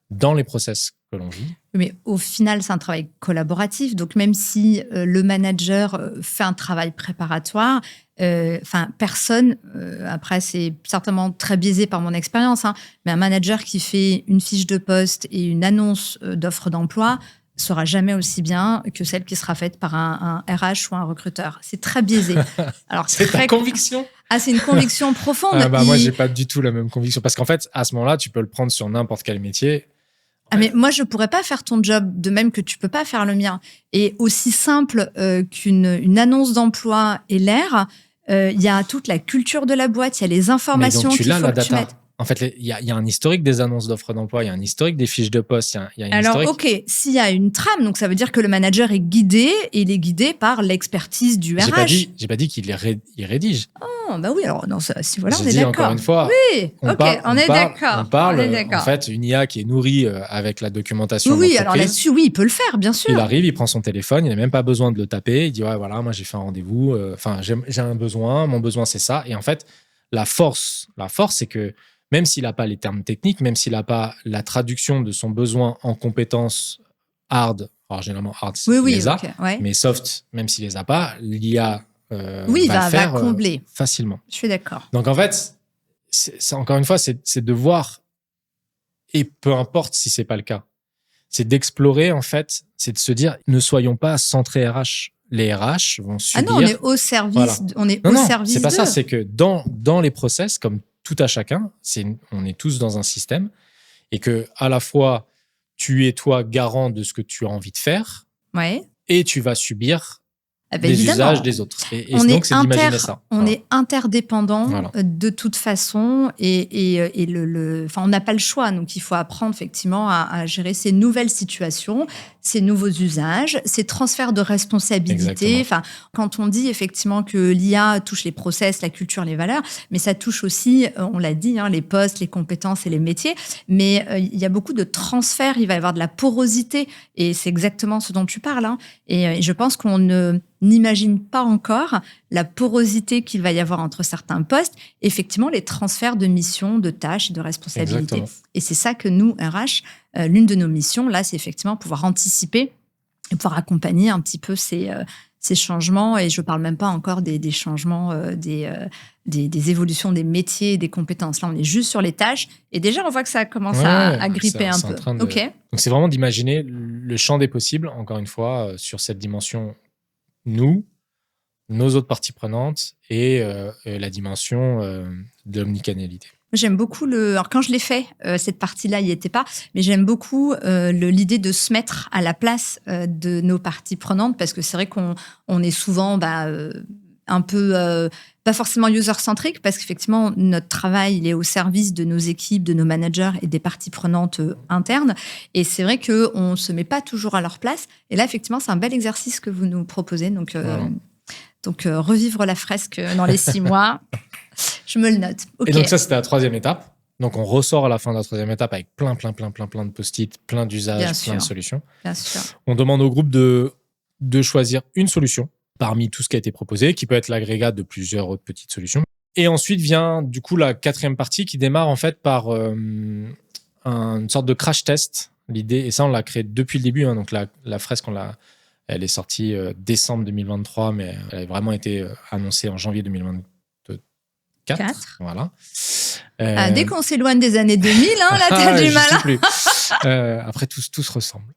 dans les process que l'on vit. Mais au final, c'est un travail collaboratif. Donc, même si le manager fait un travail préparatoire, personne, après, c'est certainement très biaisé par mon expérience, mais un manager qui fait une fiche de poste et une annonce d'offre d'emploi sera jamais aussi bien que celle qui sera faite par un RH ou un recruteur. C'est très biaisé. Alors, c'est ta conviction ? C'est une conviction profonde. Moi, j'ai pas du tout la même conviction. Parce qu'en fait, à ce moment-là, tu peux le prendre sur n'importe quel métier. Mais moi, je pourrais pas faire ton job de même que tu peux pas faire le mien. Et aussi simple qu'une annonce d'emploi et l'air, il y a toute la culture de la boîte, il y a les informations qu'il faut que tu mettes. En fait, il y a un historique des annonces d'offres d'emploi, il y a un historique des fiches de poste, il y a un Alors, historique... s'il y a une trame, donc ça veut dire que le manager est guidé, et il est guidé par l'expertise du RH. J'ai pas dit qu'il rédige. Oh, bah oui, alors, non, si voilà, on est dit d'accord. Encore une fois, oui, on est d'accord. On parle, en fait, une IA qui est nourrie avec la documentation. Oui, alors là-dessus, oui, il peut le faire, bien sûr. Il arrive, il prend son téléphone, il n'a même pas besoin de le taper, il dit, voilà, moi j'ai fait un rendez-vous, j'ai un besoin, mon besoin c'est ça. Et en fait, la force, c'est que même s'il n'a pas les termes techniques, même s'il n'a pas la traduction de son besoin en compétences hard, alors généralement hard, il les a, mais soft, même s'il les a pas, l'IA va combler facilement. Je suis d'accord. Donc en fait, encore une fois, c'est de voir, et peu importe si c'est pas le cas, c'est d'explorer en fait, c'est de se dire, ne soyons pas centrés RH. Les RH vont subir. Ah non, on est au service. Voilà. Service c'est pas ça. C'est que dans les process, comme tout à chacun, on est tous dans un système, et que à la fois tu es toi garant de ce que tu as envie de faire, et tu vas subir des usages des autres. Et donc c'est d'imaginer ça. On est interdépendants de toute façon, et on n'a pas le choix. Donc il faut apprendre effectivement à gérer ces nouvelles situations, ces nouveaux usages, ces transferts de responsabilité. Quand on dit effectivement que l'IA touche les process, la culture, les valeurs, mais ça touche aussi, on l'a dit, les postes, les compétences et les métiers. Mais il y a beaucoup de transferts, il va y avoir de la porosité, et c'est exactement ce dont tu parles. Et je pense qu'on n'imagine pas encore la porosité qu'il va y avoir entre certains postes, effectivement les transferts de missions, de tâches et de responsabilités. Exactement. Et c'est ça que nous, RH, l'une de nos missions, là, c'est effectivement pouvoir anticiper et pouvoir accompagner un petit peu ces changements. Et je ne parle même pas encore des changements, des évolutions des métiers et des compétences. Là, on est juste sur les tâches. Et déjà, on voit que ça commence à gripper un peu. Donc, c'est vraiment d'imaginer le champ des possibles, encore une fois, sur cette dimension nous, nos autres parties prenantes et la dimension de l'omnicanalité. J'aime beaucoup alors quand je l'ai fait, cette partie-là, il n'y était pas, mais j'aime beaucoup l'idée de se mettre à la place de nos parties prenantes, parce que c'est vrai qu'on est souvent un peu pas forcément user-centrique, parce qu'effectivement, notre travail, il est au service de nos équipes, de nos managers et des parties prenantes internes. Et c'est vrai qu'on ne se met pas toujours à leur place. Et là, effectivement, c'est un bel exercice que vous nous proposez. Donc, revivre la fresque dans les 6 mois, je me le note. Okay. Et donc ça, c'était la 3e étape. Donc, on ressort à la fin de la 3e étape avec plein de post-it, plein d'usages, plein de solutions. Bien sûr. On demande au groupe de choisir une solution parmi tout ce qui a été proposé, qui peut être l'agrégat de plusieurs autres petites solutions. Et ensuite vient du coup la quatrième partie qui démarre en fait par une sorte de crash test. L'idée, et ça on l'a créé depuis le début, hein, donc la fresque elle est sortie décembre 2023, mais elle a vraiment été annoncée en janvier 2024. Voilà. Dès qu'on s'éloigne des années 2000, là t'as du mal. Après tout se ressemble.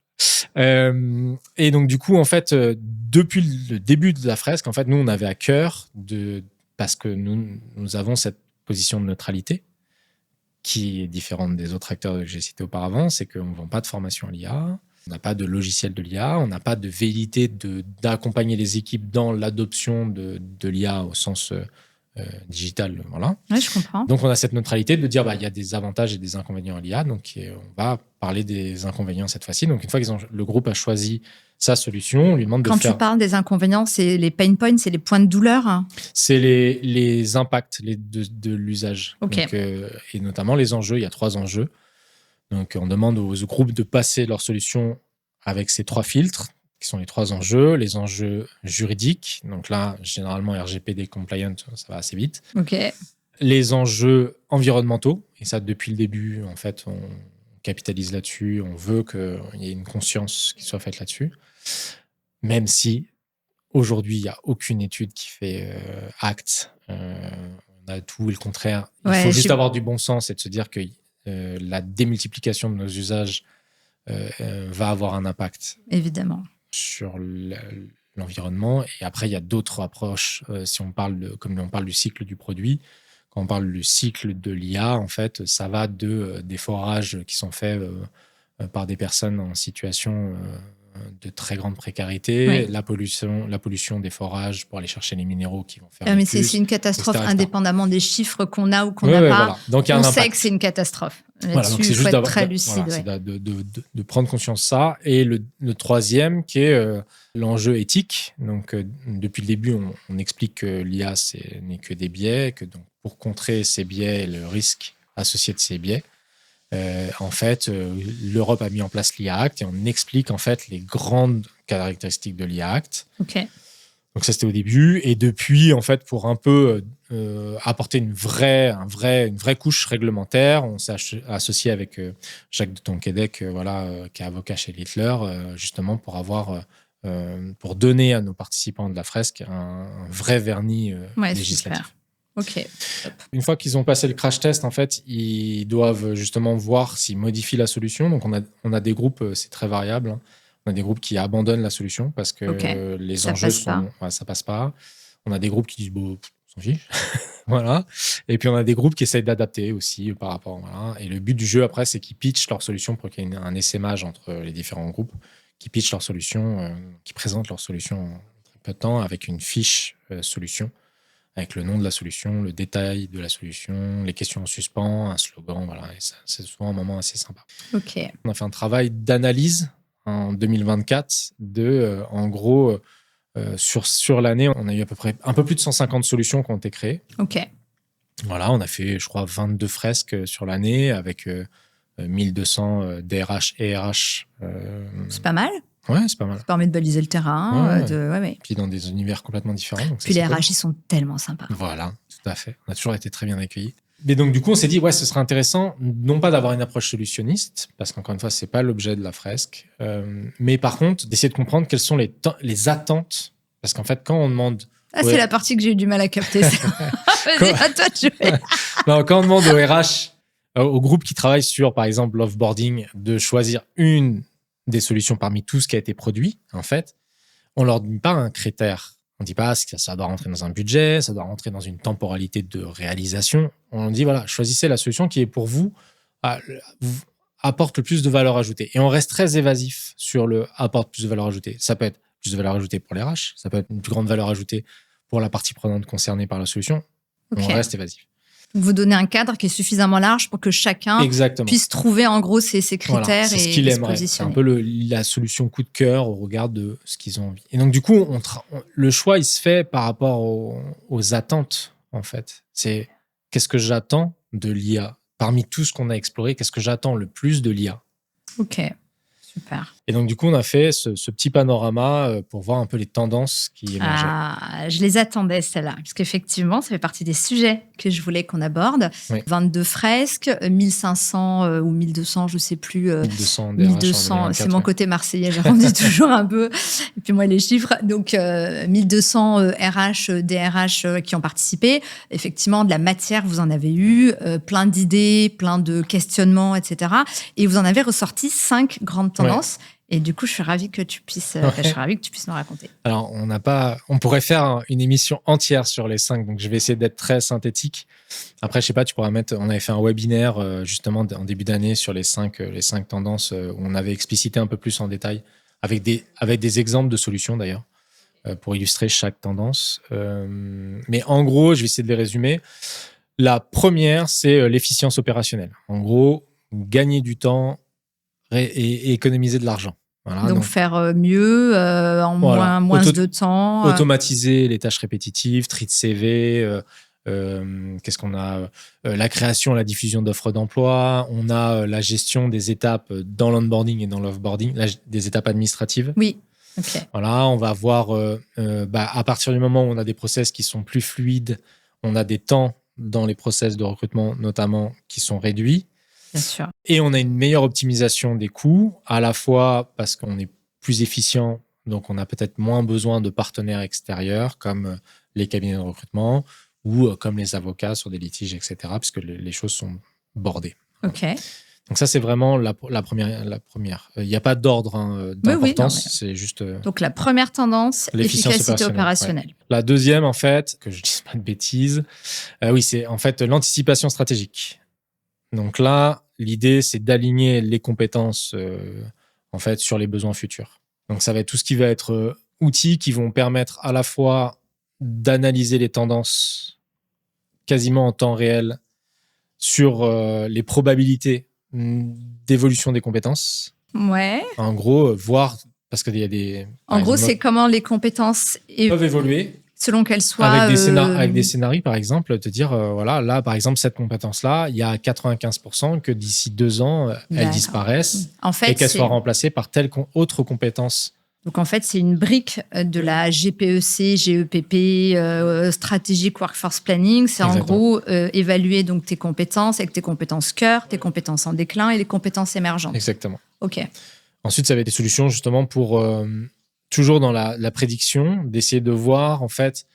Et donc du coup en fait depuis le début de la fresque, en fait nous on avait à cœur parce que nous avons cette position de neutralité qui est différente des autres acteurs que j'ai cités auparavant, c'est qu'on ne vend pas de formation à l'IA, on n'a pas de logiciel de l'IA, on n'a pas de velléité d'accompagner les équipes dans l'adoption de l'IA au sens digital. Voilà. Oui, je comprends. Donc, on a cette neutralité de dire il y a des avantages et des inconvénients à l'IA, donc on va parler des inconvénients cette fois-ci. Donc, une fois que le groupe a choisi sa solution, on lui demande de faire... Quand tu parles des inconvénients, c'est les pain points, c'est les points de douleur? C'est les impacts de l'usage. Okay. Donc, et notamment les enjeux. Il y a 3 enjeux. Donc, on demande aux groupes de passer leur solution avec ces 3 filtres, qui sont les 3 enjeux. Les enjeux juridiques. Donc là, généralement, RGPD compliant, ça va assez vite. Okay. Les enjeux environnementaux. Et ça, depuis le début, en fait, on capitalise là-dessus. On veut qu'il y ait une conscience qui soit faite là-dessus. Même si aujourd'hui, il n'y a aucune étude qui fait acte. On a tout et le contraire. Il faut juste avoir du bon sens et de se dire que la démultiplication de nos usages va avoir un impact. Évidemment. Sur l'environnement. Et après, il y a d'autres approches. Si on parle comme on parle du cycle du produit, quand on parle du cycle de l'IA, en fait, ça va des forages qui sont faits par des personnes en situation de très grande précarité, oui. la pollution des forages pour aller chercher les minéraux qui vont faire mais c'est une catastrophe, etc. Indépendamment des chiffres qu'on a ou qu'on n'a pas. Voilà. Donc, on sait que c'est une catastrophe. Voilà, donc c'est juste être très lucide. Voilà, de prendre conscience de ça. Et le troisième, qui est l'enjeu éthique. Donc, depuis le début, on explique que l'IA, n'est que des biais, que donc, pour contrer ces biais et le risque associé de ces biais, en fait, l'Europe a mis en place l'IA Act et on explique en fait les grandes caractéristiques de l'IA Act. Okay. Donc ça, c'était au début. Et depuis, en fait, pour un peu apporter une vraie couche réglementaire, on s'est associé avec Jacques de Tonquédec, qui est avocat chez Littler, justement pour donner à nos participants de la fresque un vrai vernis législatif. Super. Ok. Une fois qu'ils ont passé le crash test, en fait, ils doivent justement voir s'ils modifient la solution. Donc, on a des groupes, c'est très variable. Hein. On a des groupes qui abandonnent la solution parce que les enjeux ça passe pas. On a des groupes qui disent on s'en fiche. Voilà. Et puis, on a des groupes qui essayent d'adapter aussi par rapport. Voilà. Et le but du jeu, après, c'est qu'ils pitchent leur solution pour qu'il y ait un essaimage entre les différents groupes, qui pitchent leur solution, qui présentent leur solution en très peu de temps avec une fiche solution, avec le nom de la solution, le détail de la solution, les questions en suspens, un slogan. Voilà. Et ça, c'est souvent un moment assez sympa. Ok. On a fait un travail d'analyse en 2024 en gros, sur l'année, on a eu à peu près un peu plus de 150 solutions qui ont été créées. Ok. Voilà, on a fait, je crois, 22 fresques sur l'année avec 1200 DRH et RH. C'est pas mal. Ouais, c'est pas mal. Ça permet de baliser le terrain. Puis dans des univers complètement différents. Donc puis les RH, ils sont tellement sympas. Voilà, tout à fait. On a toujours été très bien accueillis. Mais donc, du coup, on s'est dit, ce serait intéressant, non pas d'avoir une approche solutionniste, parce qu'encore une fois, c'est pas l'objet de la fresque, mais par contre, d'essayer de comprendre quelles sont les attentes. Parce qu'en fait, quand on demande... c'est la partie que j'ai eu du mal à capter. Vas-y, à toi de jouer. Non, quand on demande au RH, au groupe qui travaille sur, par exemple, l'offboarding, de choisir une des solutions parmi tout ce qui a été produit, en fait, on leur donne pas un critère. On dit pas que ça doit rentrer dans un budget, ça doit rentrer dans une temporalité de réalisation. On dit, choisissez la solution qui est pour vous, apporte le plus de valeur ajoutée. Et on reste très évasif sur le apporte plus de valeur ajoutée. Ça peut être plus de valeur ajoutée pour les RH, ça peut être une plus grande valeur ajoutée pour la partie prenante concernée par la solution. Okay. On reste évasif. Vous donnez un cadre qui est suffisamment large pour que chacun puisse trouver en gros ses critères c'est et ce qu'il aimerait. Se c'est un peu la solution coup de cœur au regard de ce qu'ils ont envie. Et donc du coup, le choix il se fait par rapport aux attentes en fait. C'est qu'est-ce que j'attends de l'IA parmi tout ce qu'on a exploré. Qu'est-ce que j'attends le plus de l'IA? Ok, super. Et donc, du coup, on a fait ce petit panorama pour voir un peu les tendances qui émergeaient. Ah, je les attendais, celles-là, parce qu'effectivement, ça fait partie des sujets que je voulais qu'on aborde. Oui. 22 fresques, 1500 ou 1200, je ne sais plus. 1200 DRH 1200, en 2024, c'est mon côté marseillais, j'arrondis toujours un peu. Et puis moi, les chiffres. Donc, 1200 RH, DRH qui ont participé. Effectivement, de la matière, vous en avez eu, plein d'idées, plein de questionnements, etc. Et vous en avez ressorti 5 grandes tendances. Ouais. Et du coup, je suis ravie que tu puisses nous raconter. Alors, on pourrait faire une émission entière sur les 5, donc je vais essayer d'être très synthétique. Après, je sais pas, tu pourras mettre. On avait fait un webinaire justement en début d'année sur les 5 tendances où on avait explicité un peu plus en détail avec des exemples de solutions d'ailleurs pour illustrer chaque tendance. Mais en gros, je vais essayer de les résumer. La première, c'est l'efficience opérationnelle. En gros, gagner du temps et économiser de l'argent. Voilà, donc faire mieux en moins de temps. Automatiser les tâches répétitives, tri de CV, qu'est-ce qu'on a la création, la diffusion d'offres d'emploi. On a la gestion des étapes dans l'onboarding et dans l'offboarding, des étapes administratives. Oui. Okay. Voilà, on va avoir à partir du moment où on a des process qui sont plus fluides, on a des temps dans les process de recrutement notamment qui sont réduits. Bien sûr. Et on a une meilleure optimisation des coûts, à la fois parce qu'on est plus efficient, donc on a peut-être moins besoin de partenaires extérieurs comme les cabinets de recrutement ou comme les avocats sur des litiges, etc., puisque les choses sont bordées. OK. Donc ça, c'est vraiment la première. Il n'y a pas d'ordre d'importance, c'est juste... Donc la première tendance, l'efficacité opérationnelle. Ouais. La deuxième, en fait, que je ne dise pas de bêtises, oui, c'est en fait l'anticipation stratégique. Donc là, l'idée, c'est d'aligner les compétences en fait, sur les besoins futurs. Donc ça va être tout ce qui va être outils qui vont permettre à la fois d'analyser les tendances quasiment en temps réel sur les probabilités d'évolution des compétences. Ouais. En gros, voir, parce qu'il y a des... En gros, c'est comment les compétences peuvent évoluer. Selon qu'elle soit... Avec des scénarios, par exemple, te dire, voilà, là, par exemple, cette compétence-là, il y a 95% que d'ici 2 ans, elle disparaisse et qu'elle soit remplacée par telle autre compétence. Donc, en fait, c'est une brique de la GPEC, GEPP, Strategic Workforce Planning. C'est en gros évaluer donc, tes compétences avec tes compétences cœur, tes compétences en déclin et les compétences émergentes. Exactement. OK. Ensuite, ça va être des solutions justement pour... toujours dans la prédiction, d'essayer de voir en fait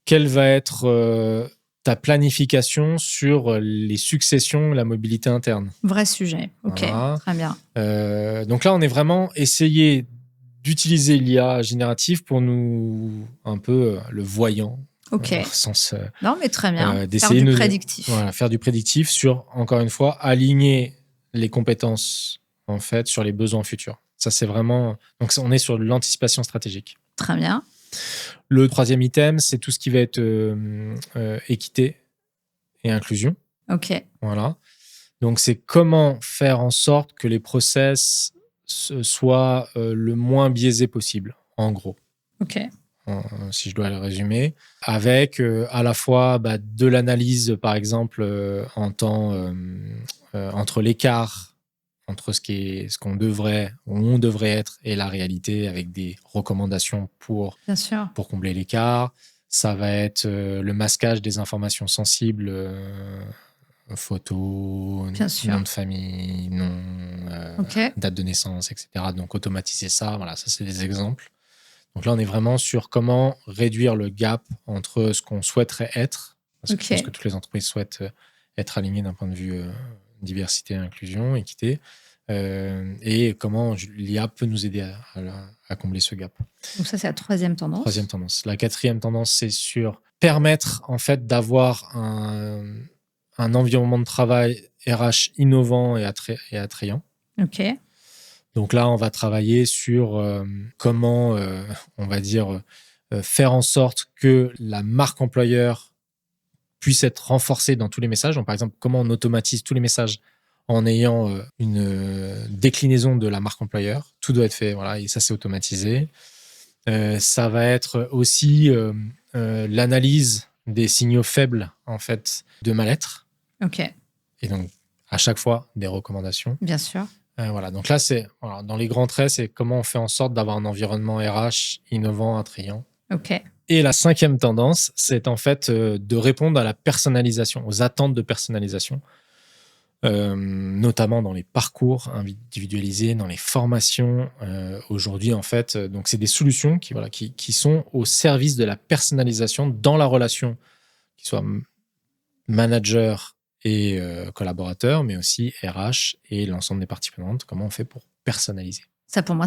quelle va être ta planification sur les successions, la mobilité interne. Vrai sujet, ok, voilà. Très bien. Donc là, on est vraiment essayé d'utiliser l'IA générative pour nous un peu le voyant. Ok. Sens, non, mais très bien. Faire du prédictif. Voilà, faire du prédictif sur, encore une fois, aligner les compétences en fait sur les besoins futurs. Ça, c'est vraiment... Donc, on est sur l'anticipation stratégique. Très bien. Le troisième item, c'est tout ce qui va être équité et inclusion. OK. Voilà. Donc, c'est comment faire en sorte que les process soient le moins biaisés possible, en gros. OK. Si je dois le résumer. Avec à la fois de l'analyse, par exemple, en temps entre l'écart entre ce qu'on devrait ou on devrait être et la réalité avec des recommandations pour combler l'écart. Ça va être le masquage des informations sensibles, photos, nom de famille, date de naissance, etc. Donc automatiser ça, voilà, ça c'est des exemples. Donc là on est vraiment sur comment réduire le gap entre ce qu'on souhaiterait être, parce que je pense que toutes les entreprises souhaitent être alignées d'un point de vue diversité, inclusion, équité, et comment l'IA peut nous aider à combler ce gap. Donc ça, c'est la troisième tendance. Troisième tendance. La quatrième tendance, c'est sur permettre en fait d'avoir un environnement de travail RH innovant et attrayant. OK. Donc là, on va travailler sur comment, on va dire, faire en sorte que la marque employeur puisse être renforcée dans tous les messages. Donc, par exemple, comment on automatise tous les messages en ayant une déclinaison de la marque employeur. Tout doit être fait, voilà, et ça, c'est automatisé. Ça va être aussi l'analyse des signaux faibles, en fait, de mal-être. OK. Et donc, à chaque fois, des recommandations. Bien sûr. Voilà, donc là, dans les grands traits, c'est comment on fait en sorte d'avoir un environnement RH innovant, attrayant. Ok. Et la 5e tendance, c'est en fait de répondre à la personnalisation, aux attentes de personnalisation, notamment dans les parcours individualisés, dans les formations. Aujourd'hui, en fait, donc c'est des solutions qui sont au service de la personnalisation dans la relation, qu'il soit manager et collaborateurs, mais aussi RH et l'ensemble des parties prenantes. Comment on fait pour personnaliser? Ça, pour moi,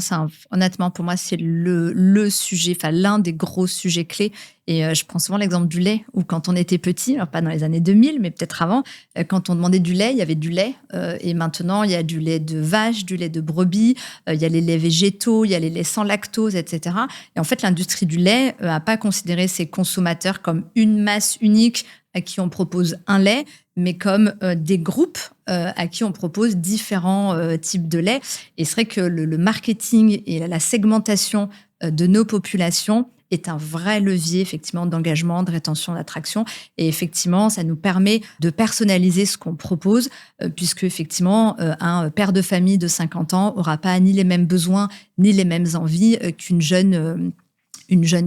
honnêtement, pour moi, c'est le sujet, enfin, l'un des gros sujets clés. Et je prends souvent l'exemple du lait, où quand on était petit, alors pas dans les années 2000, mais peut-être avant, quand on demandait du lait, il y avait du lait. Et maintenant, il y a du lait de vache, du lait de brebis, il y a les laits végétaux, il y a les laits sans lactose, etc. Et en fait, l'industrie du lait n'a pas considéré ses consommateurs comme une masse unique à qui on propose un lait, mais comme des groupes à qui on propose différents types de lait. Et c'est vrai que le marketing et la segmentation de nos populations est un vrai levier effectivement d'engagement, de rétention, d'attraction. Et effectivement, ça nous permet de personnaliser ce qu'on propose, puisque effectivement, un père de famille de 50 ans n'aura pas ni les mêmes besoins, ni les mêmes envies qu'une jeune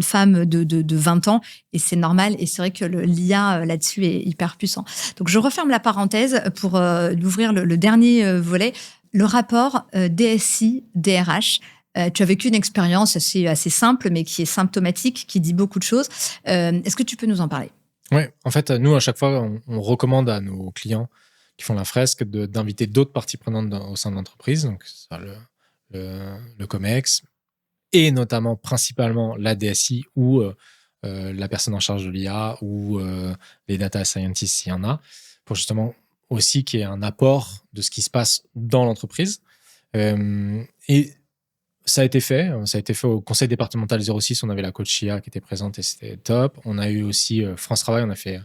femme de 20 ans, et c'est normal. Et c'est vrai que l'IA là-dessus est hyper puissant. Donc, je referme la parenthèse pour ouvrir le dernier volet, le rapport DSI-DRH. Tu as vécu une expérience assez simple, mais qui est symptomatique, qui dit beaucoup de choses. Est-ce que tu peux nous en parler? Oui, en fait, nous, à chaque fois, on recommande à nos clients qui font la fresque d'inviter d'autres parties prenantes au sein de l'entreprise, donc ça, le COMEX, et notamment principalement la DSI ou la personne en charge de l'IA ou les data scientists s'il y en a, pour justement aussi qu'il y ait un apport de ce qui se passe dans l'entreprise. Et ça a été fait au conseil départemental 06, on avait la coach IA qui était présente et c'était top. On a eu aussi France Travail, on a fait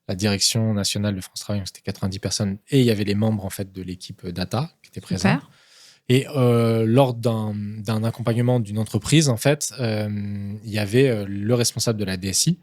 la direction nationale de France Travail, c'était 90 personnes, et il y avait les membres en fait de l'équipe data qui étaient présents. Super. Et lors d'un accompagnement d'une entreprise, en fait, il y avait le responsable de la DSI.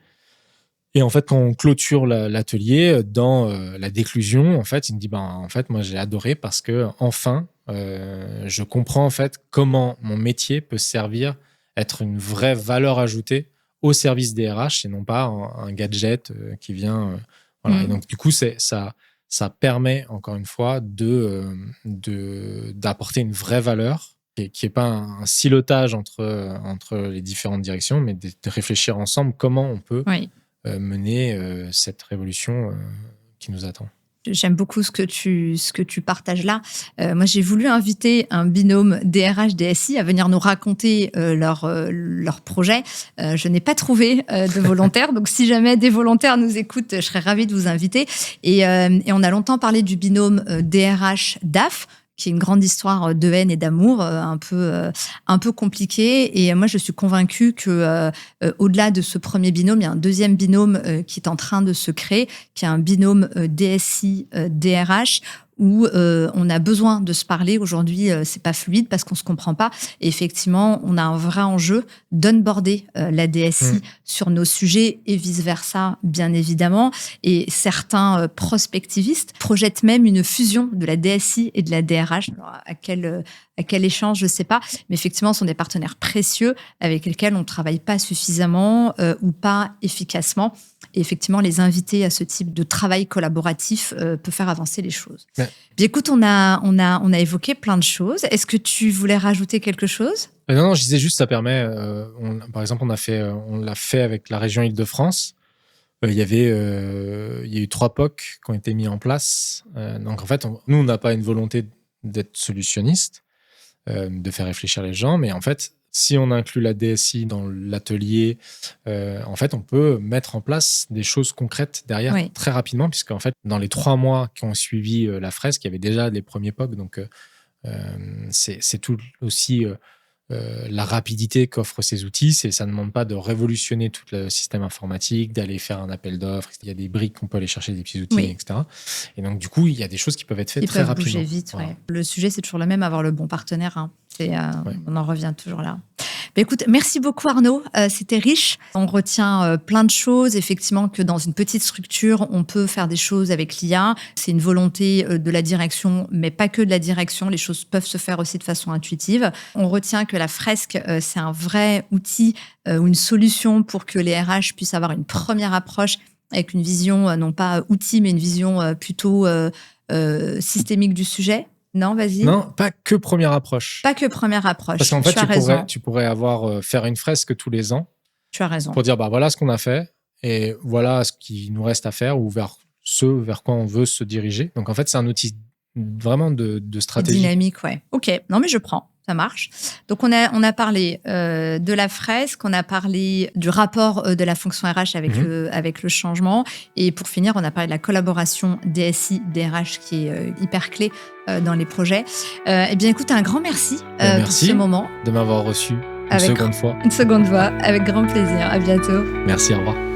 Et en fait, quand on clôture l'atelier, dans la déclusion, en fait, il me dit, en fait, moi, j'ai adoré parce que enfin, je comprends en fait comment mon métier peut servir, être une vraie valeur ajoutée au service des RH et non pas un gadget qui vient. Voilà. Et donc, du coup, ça permet, encore une fois, d'apporter une vraie valeur qui n'est pas un silotage entre les différentes directions, mais de réfléchir ensemble comment on peut mener cette révolution qui nous attend. J'aime beaucoup ce que tu partages là. Moi, j'ai voulu inviter un binôme DRH-DSI à venir nous raconter leur projet. Je n'ai pas trouvé de volontaires. Donc, si jamais des volontaires nous écoutent, je serais ravie de vous inviter. Et on a longtemps parlé du binôme DRH-DAF, qui est une grande histoire de haine et d'amour, un peu compliquée. Et moi, je suis convaincue que au-delà de ce premier binôme, il y a un deuxième binôme qui est en train de se créer, qui est un binôme DSI-DRH, où on a besoin de se parler. Aujourd'hui, c'est pas fluide parce qu'on se comprend pas. Et effectivement, on a un vrai enjeu d'onboarder la DSI sur nos sujets et vice-versa, bien évidemment. Et certains prospectivistes projettent même une fusion de la DSI et de la DRH. Alors, à quel échange, je sais pas. Mais effectivement, ce sont des partenaires précieux avec lesquels on ne travaille pas suffisamment ou pas efficacement. Et effectivement, les inviter à ce type de travail collaboratif peut faire avancer les choses. Ouais. Bien, écoute, on a évoqué plein de choses. Est-ce que tu voulais rajouter quelque chose? Non, je disais juste, ça permet. Par exemple, on l'a fait avec la région Île-de-France. Il y a eu 3 POC qui ont été mis en place. Donc, en fait, nous, on n'a pas une volonté d'être solutionniste, de faire réfléchir les gens, mais en fait, si on inclut la DSI dans l'atelier, en fait, on peut mettre en place des choses concrètes derrière très rapidement, puisque en fait, dans les 3 mois qui ont suivi la fresque, il y avait déjà les premiers POC. Donc, c'est tout aussi la rapidité qu'offrent ces outils. Ça ne demande pas de révolutionner tout le système informatique, d'aller faire un appel d'offres. Il y a des briques qu'on peut aller chercher, des petits outils, etc. Et donc, du coup, il y a des choses qui peuvent être faites très rapidement. Ils peuvent bouger vite, Le sujet, c'est toujours le même, avoir le bon partenaire. On en revient toujours là. Écoute, merci beaucoup Arnaud, c'était riche. On retient plein de choses, effectivement que dans une petite structure, on peut faire des choses avec l'IA. C'est une volonté de la direction, mais pas que de la direction. Les choses peuvent se faire aussi de façon intuitive. On retient que la fresque, c'est un vrai outil ou une solution pour que les RH puissent avoir une première approche avec une vision, non pas outil, mais une vision plutôt systémique du sujet. Non, vas-y. Non, pas que première approche. Pas que première approche. Parce qu'en fait, tu pourrais avoir faire une fresque tous les ans. Tu as raison. Pour dire, voilà ce qu'on a fait et voilà ce qu'il nous reste à faire ou vers quoi on veut se diriger. Donc, en fait, c'est un outil vraiment de stratégie. Dynamique, ouais. OK. Non, mais je prends. Ça marche. Donc, on a parlé de la fresque, on a parlé du rapport de la fonction RH avec le changement. Et pour finir, on a parlé de la collaboration DSI, DRH qui est hyper clé dans les projets. Eh bien, écoute, un grand merci pour ce moment. De m'avoir reçu une seconde fois. Une seconde fois, avec grand plaisir. À bientôt. Merci, au revoir.